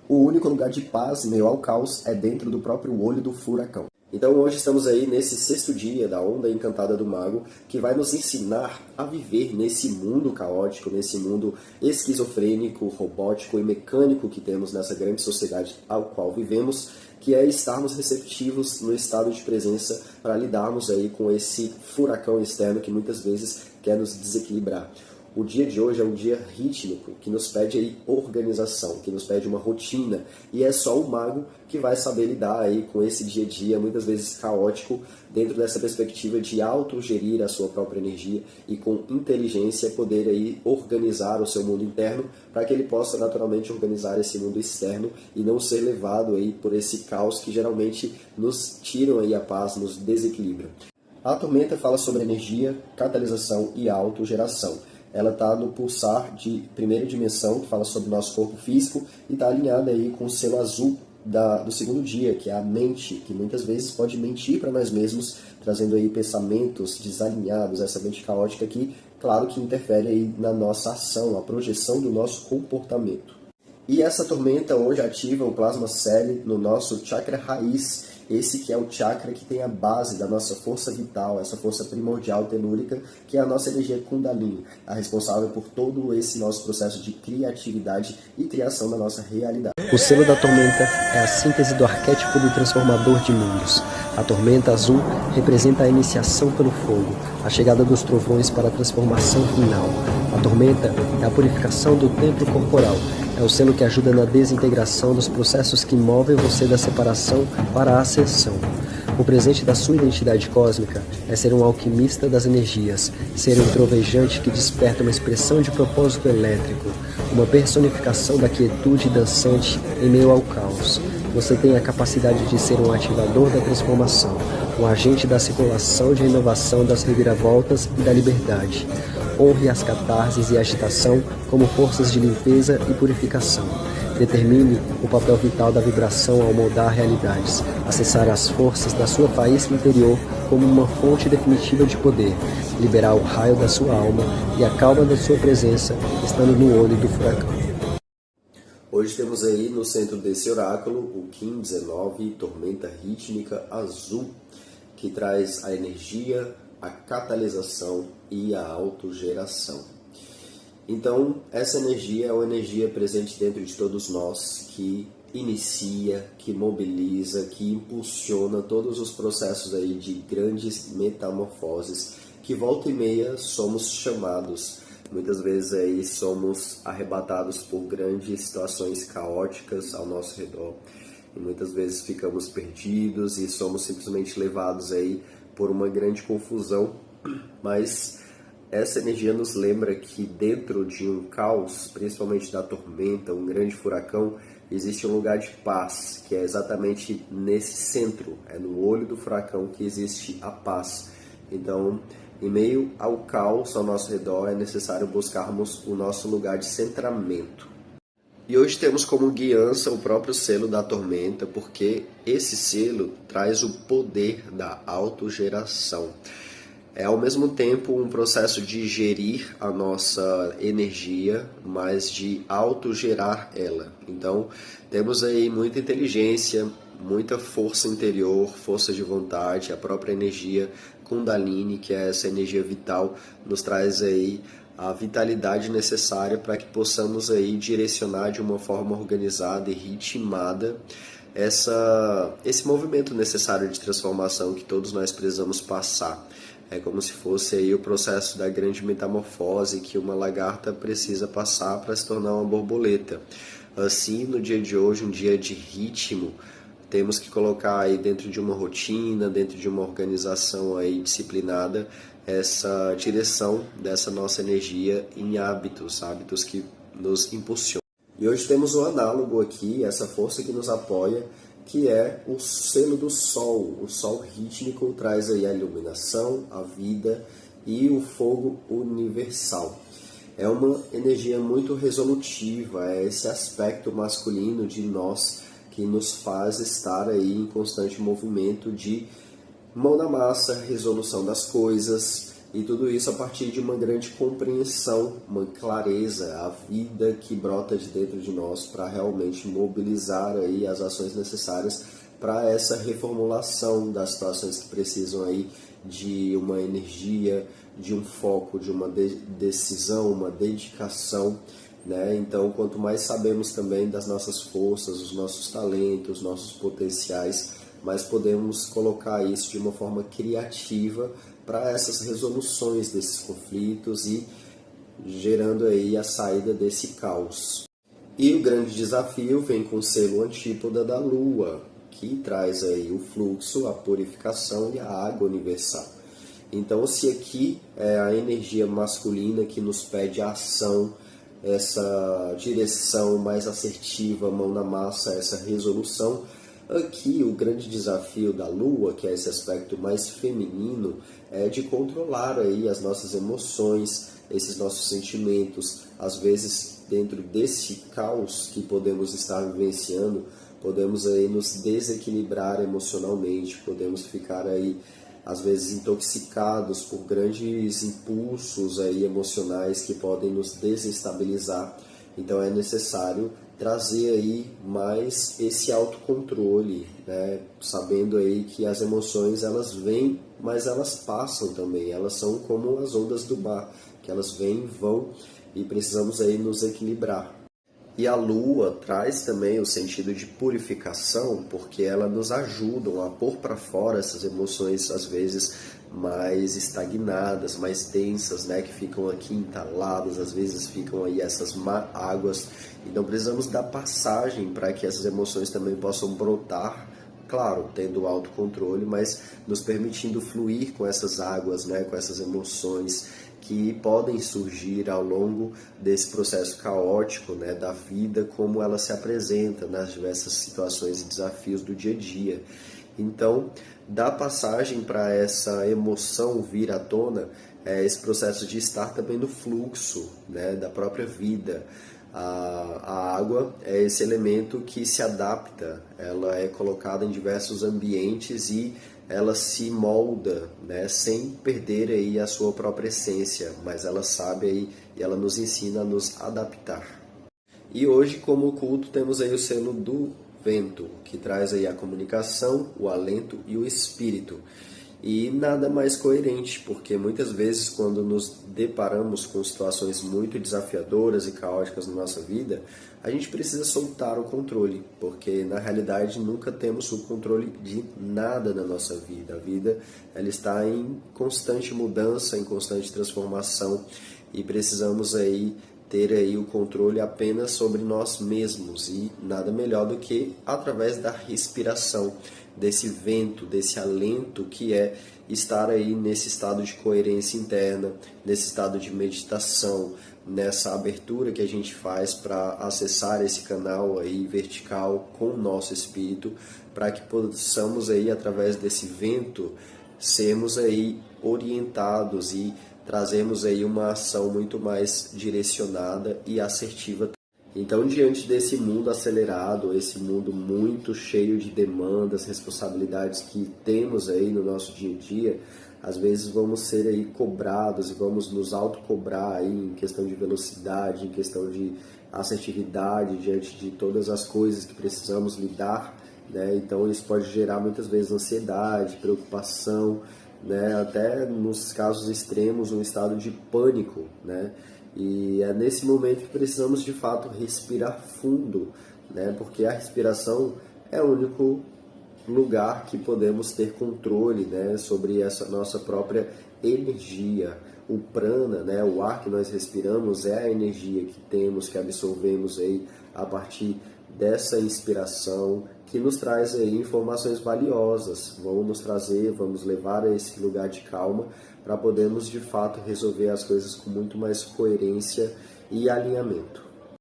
O único lugar de paz em meio ao caos é dentro do próprio olho do furacão. Então hoje estamos aí nesse 6º dia da Onda Encantada do Mago, que vai nos ensinar a viver nesse mundo caótico, nesse mundo esquizofrênico, robótico e mecânico que temos nessa grande sociedade ao qual vivemos, que é estarmos receptivos no estado de presença para lidarmos aí com esse furacão externo que muitas vezes quer nos desequilibrar. O dia de hoje é um dia rítmico, que nos pede aí organização, que nos pede uma rotina, e é só o mago que vai saber lidar aí com esse dia a dia, muitas vezes caótico, dentro dessa perspectiva de autogerir a sua própria energia e com inteligência poder aí organizar o seu mundo interno, para que ele possa naturalmente organizar esse mundo externo e não ser levado aí por esse caos que geralmente nos tiram aí a paz, nos desequilibra. A tormenta fala sobre energia, catalisação e autogeração. Ela está no pulsar de primeira dimensão, que fala sobre o nosso corpo físico, e está alinhada aí com o selo azul do 2º dia, que é a mente, que muitas vezes pode mentir para nós mesmos, trazendo aí pensamentos desalinhados, essa mente caótica que, claro, que interfere aí na nossa ação, a projeção do nosso comportamento. E essa tormenta hoje ativa o plasma celi no nosso chakra raiz, esse que é o chakra que tem a base da nossa força vital, essa força primordial telúrica, que é a nossa energia Kundalini, a responsável por todo esse nosso processo de criatividade e criação da nossa realidade. O selo da tormenta é a síntese do arquétipo do transformador de mundos. A tormenta azul representa a iniciação pelo fogo, a chegada dos trovões para a transformação final. A tormenta é a purificação do templo corporal. É o selo que ajuda na desintegração dos processos que movem você da separação para a ascensão. O presente da sua identidade cósmica é ser um alquimista das energias, ser um trovejante que desperta uma expressão de propósito elétrico, uma personificação da quietude dançante em meio ao caos. Você tem a capacidade de ser um ativador da transformação, um agente da circulação de inovação das reviravoltas e da liberdade. Honre as catarses e a agitação como forças de limpeza e purificação. Determine o papel vital da vibração ao moldar realidades, acessar as forças da sua faísca interior como uma fonte definitiva de poder, liberar o raio da sua alma e a calma da sua presença estando no olho do furacão. Hoje temos aí no centro desse oráculo o Kim 19, Tormenta Rítmica Azul, que traz a energia, a catalisação e a autogeração. Então, essa energia é uma energia presente dentro de todos nós, que inicia, que mobiliza, que impulsiona todos os processos aí de grandes metamorfoses, que volta e meia somos chamados. Muitas vezes aí somos arrebatados por grandes situações caóticas ao nosso redor. E muitas vezes ficamos perdidos e somos simplesmente levados aí por uma grande confusão, mas essa energia nos lembra que dentro de um caos, principalmente da tormenta, um grande furacão, existe um lugar de paz, que é exatamente nesse centro, é no olho do furacão que existe a paz. Então, em meio ao caos ao nosso redor, é necessário buscarmos o nosso lugar de centramento. E hoje temos como guiança o próprio selo da tormenta, porque esse selo traz o poder da autogeração. É ao mesmo tempo um processo de gerir a nossa energia, mas de autogerar ela. Então, temos aí muita inteligência, muita força interior, força de vontade, a própria energia Kundalini, que é essa energia vital, nos traz aí a vitalidade necessária para que possamos aí direcionar de uma forma organizada e ritmada esse movimento necessário de transformação que todos nós precisamos passar. É como se fosse aí o processo da grande metamorfose que uma lagarta precisa passar para se tornar uma borboleta. Assim, no dia de hoje, um dia de ritmo, temos que colocar aí dentro de uma rotina, dentro de uma organização aí disciplinada, essa direção dessa nossa energia em hábitos que nos impulsionam. E hoje temos o análogo aqui, essa força que nos apoia, que é o selo do Sol. O Sol rítmico traz aí a iluminação, a vida e o fogo universal. É uma energia muito resolutiva, é esse aspecto masculino de nós que nos faz estar aí em constante movimento de mão na massa, resolução das coisas, E tudo isso a partir de uma grande compreensão, uma clareza, a vida que brota de dentro de nós para realmente mobilizar aí as ações necessárias para essa reformulação das situações que precisam aí de uma energia, de um foco, de uma decisão, uma dedicação, né? Então, quanto mais sabemos também das nossas forças, os nossos talentos, nossos potenciais, mais podemos colocar isso de uma forma criativa para essas resoluções desses conflitos e gerando aí a saída desse caos. E o grande desafio vem com o selo antípoda da Lua, que traz aí o fluxo, a purificação e a água universal. Então, se aqui é a energia masculina que nos pede a ação, essa direção mais assertiva, mão na massa, essa resolução, aqui o grande desafio da Lua, que é esse aspecto mais feminino, é de controlar aí as nossas emoções, esses nossos sentimentos. Às vezes, dentro desse caos que podemos estar vivenciando, podemos aí nos desequilibrar emocionalmente, podemos ficar aí às vezes intoxicados por grandes impulsos aí emocionais que podem nos desestabilizar. Então é necessário trazer aí mais esse autocontrole, né? Sabendo aí que as emoções elas vêm, mas elas passam também, elas são como as ondas do mar, que elas vêm e vão e precisamos aí nos equilibrar. E a Lua traz também o sentido de purificação, porque ela nos ajuda a pôr para fora essas emoções, às vezes, mais estagnadas, mais densas, né, que ficam aqui entaladas, às vezes ficam aí essas águas. Então precisamos dar passagem para que essas emoções também possam brotar, claro, tendo autocontrole, mas nos permitindo fluir com essas águas, né, com essas emoções que podem surgir ao longo desse processo caótico, né, da vida, como ela se apresenta nas diversas situações e desafios do dia a dia. Então, dar passagem para essa emoção vir à tona é esse processo de estar também no fluxo, né, da própria vida. A água é esse elemento que se adapta, ela é colocada em diversos ambientes e ela se molda, né, sem perder aí a sua própria essência, mas ela sabe aí e ela nos ensina a nos adaptar. E hoje, como culto, temos aí o selo do vento, que traz aí a comunicação, o alento e o espírito. E nada mais coerente, porque muitas vezes quando nos deparamos com situações muito desafiadoras e caóticas na nossa vida, a gente precisa soltar o controle, porque na realidade nunca temos o controle de nada na nossa vida. A vida ela está em constante mudança, em constante transformação e precisamos aí ter aí o controle apenas sobre nós mesmos e nada melhor do que através da respiração, desse vento, desse alento que é estar aí nesse estado de coerência interna, nesse estado de meditação, nessa abertura que a gente faz para acessar esse canal aí vertical com o nosso espírito, para que possamos aí através desse vento sermos aí orientados e trazemos aí uma ação muito mais direcionada e assertiva. Então, diante desse mundo acelerado, esse mundo muito cheio de demandas, responsabilidades que temos aí no nosso dia a dia, às vezes vamos ser aí cobrados e vamos nos autocobrar aí em questão de velocidade, em questão de assertividade diante de todas as coisas que precisamos lidar, né? Então isso pode gerar muitas vezes ansiedade, preocupação, né? Até nos casos extremos um estado de pânico, né? E é nesse momento que precisamos de fato respirar fundo, né? Porque a respiração é o único lugar que podemos ter controle, né, sobre essa nossa própria energia. O prana, né, o ar que nós respiramos é a energia que temos, que absorvemos aí a partir dessa inspiração, que nos traz aí informações valiosas, vão nos trazer, vamos levar a esse lugar de calma para podermos de fato resolver as coisas com muito mais coerência e alinhamento.